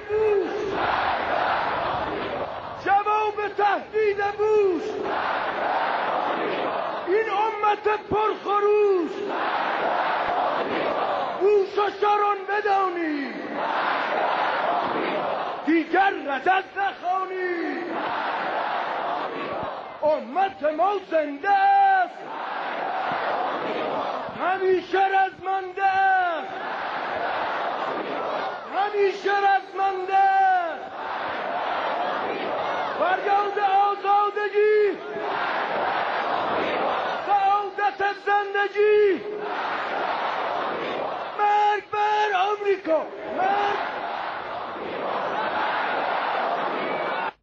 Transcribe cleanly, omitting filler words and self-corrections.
بوش، جواب تهدید بوش، این امت پرخروش بوش و شرون بدانی، دیگر رجز نخوانی. امت ما زنده است، همیشه رزمنده است، همیشه رزمنده است. فریاد آزادگی، سعادت زندگی.